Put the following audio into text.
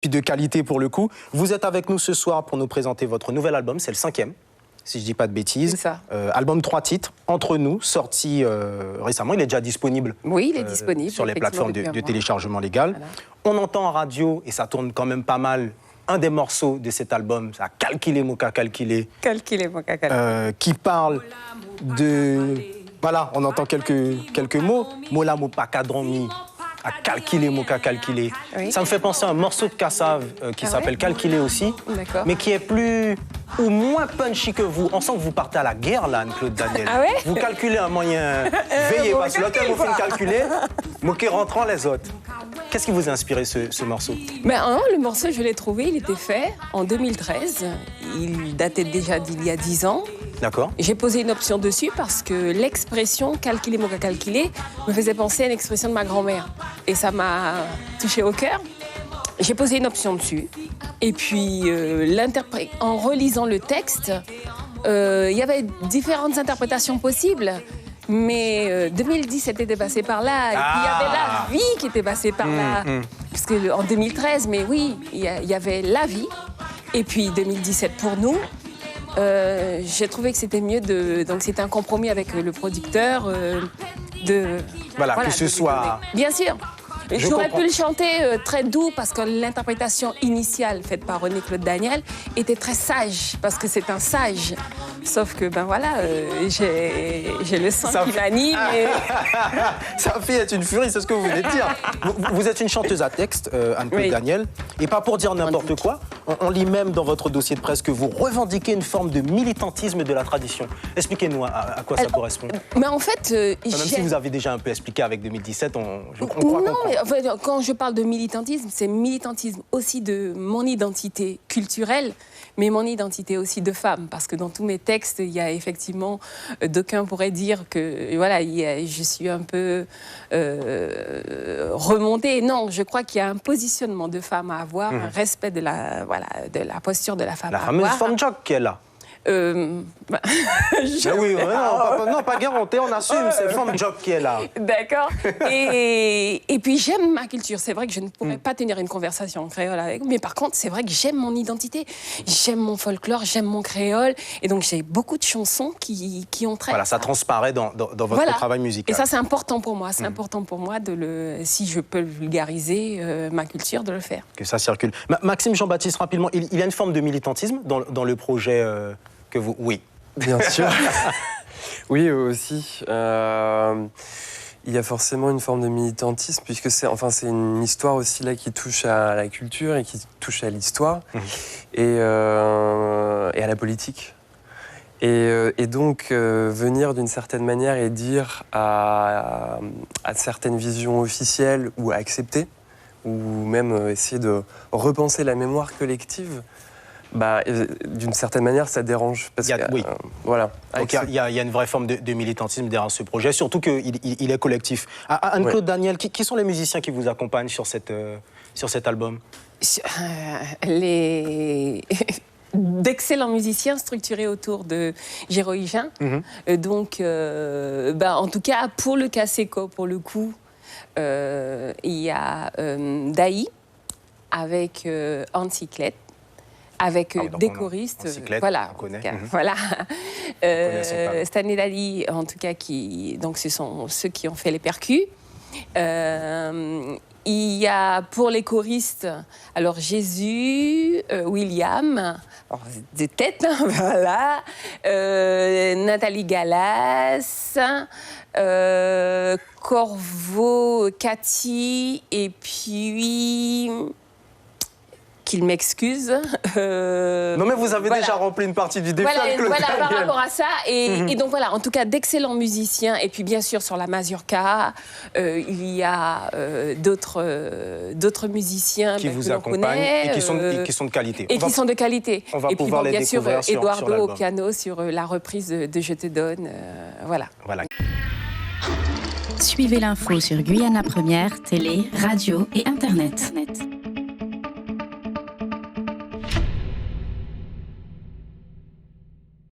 puis de qualité pour le coup. Vous êtes avec nous ce soir pour nous présenter votre nouvel album, c'est le 5e, si je ne dis pas de bêtises. C'est ça. Album 3 titres, Entre nous, sorti récemment. Il est déjà disponible. Oui, il est disponible. Sur les plateformes de téléchargement légal. Voilà. On entend en radio, et ça tourne quand même pas mal, un des morceaux de cet album, ça a calculé, Moka calculé. Calculé, Moka calculé. Qui parle de... Voilà, on entend quelques mots. Mola Mopa Kadromi. À calculer, Moka calculé. Oui. Ça me fait penser à un morceau de Kassav qui s'appelle Calculer aussi, mais qui est plus ou moins punchy que vous. On sent que vous partez à la guerre, là, Anne-Claude Daniel. Ah ouais? Vous calculez un moyen veillé, parce que l'autre, vous fait calculer, moquer rentrant les autres. Qu'est-ce qui vous a inspiré ce morceau? Le morceau, je l'ai trouvé, il était fait en 2013. Il datait déjà d'il y a 10 ans. D'accord. J'ai posé une option dessus parce que l'expression « calculer, Moka calculé » me faisait penser à une expression de ma grand-mère. Et ça m'a touché au cœur. J'ai posé une option dessus. Et puis, en relisant le texte, il y avait différentes interprétations possibles. Mais 2017 était passé par là. Et puis, il y avait la vie qui était passée par là. Parce que en 2013, mais oui, il y avait la vie. Et puis 2017 pour nous. J'ai trouvé que c'était mieux donc c'était un compromis avec le producteur Voilà, que ce soit... Bien sûr. J'aurais pu le chanter très doux parce que l'interprétation initiale faite par René-Claude Daniel était très sage, parce que c'est un sage. Sauf que, j'ai le sang qui m'anime. Sa fille est une furie, c'est ce que vous venez de dire. Vous êtes une chanteuse à texte, Anne-Claude Daniel, et pas pour dire n'importe quoi. On lit même dans votre dossier de presse que vous revendiquez une forme de militantisme de la tradition. Expliquez-nous à quoi ça correspond. Mais en fait... même si vous avez déjà un peu expliqué avec 2017, je crois comprendre. Quand je parle de militantisme, c'est militantisme aussi de mon identité culturelle, mais mon identité aussi de femme. Parce que dans tous mes textes, il y a effectivement, d'aucuns pourraient dire que je suis un peu remontée. Non, je crois qu'il y a un positionnement de femme à avoir, un respect de la posture de la femme à avoir. La fameuse femme jock qui est là. Oui, non, pas garanti, on assume, c'est femme job qui est là. D'accord. Et puis j'aime ma culture. C'est vrai que je ne pourrais pas tenir une conversation en créole avec vous, mais par contre, c'est vrai que j'aime mon identité, j'aime mon folklore, j'aime mon créole, et donc j'ai beaucoup de chansons qui ont trait. Voilà, ça transparaît dans votre travail musical. Et ça, c'est important pour moi. C'est important pour moi si je peux vulgariser ma culture, de le faire. Que ça circule. Maxime Jean-Baptiste, rapidement, il y a une forme de militantisme dans le projet. Que vous... Oui. Bien sûr. Oui, aussi. Il y a forcément une forme de militantisme, puisque c'est une histoire aussi là qui touche à la culture et qui touche à l'histoire et à la politique. Et donc, venir d'une certaine manière et dire à certaines visions officielles ou à accepter, ou même essayer de repenser la mémoire collective, d'une certaine manière, ça dérange. Parce voilà. Donc il y a une vraie forme de militantisme derrière ce projet, surtout qu'il est collectif. Anne-Claude Daniel, qui sont les musiciens qui vous accompagnent sur cet album? D'excellents musiciens structurés autour de Géro Higin. Donc, en tout cas, pour le Caseco, pour le coup, il y a Daï avec Ancyclette, avec des choristes, on connaît. Voilà. Stanley Dali, en tout cas, donc ce sont ceux qui ont fait les percus. Il y a pour les choristes, alors Jésus, William, des têtes, voilà, Nathalie Galas, Corvo, Cathy, et puis... qu'il m'excuse. Non, mais vous avez déjà rempli une partie du défi. Par rapport à ça. Et donc voilà, en tout cas, d'excellents musiciens. Et puis bien sûr, sur la mazurka, il y a d'autres musiciens qui vous accompagnent et qui sont de qualité. Et qui sont de qualité. On va pouvoir les découvrir sur Eduardo l'album. au piano sur la reprise de Je te donne. Voilà. Suivez l'info sur Guyana Première, télé, radio et Internet.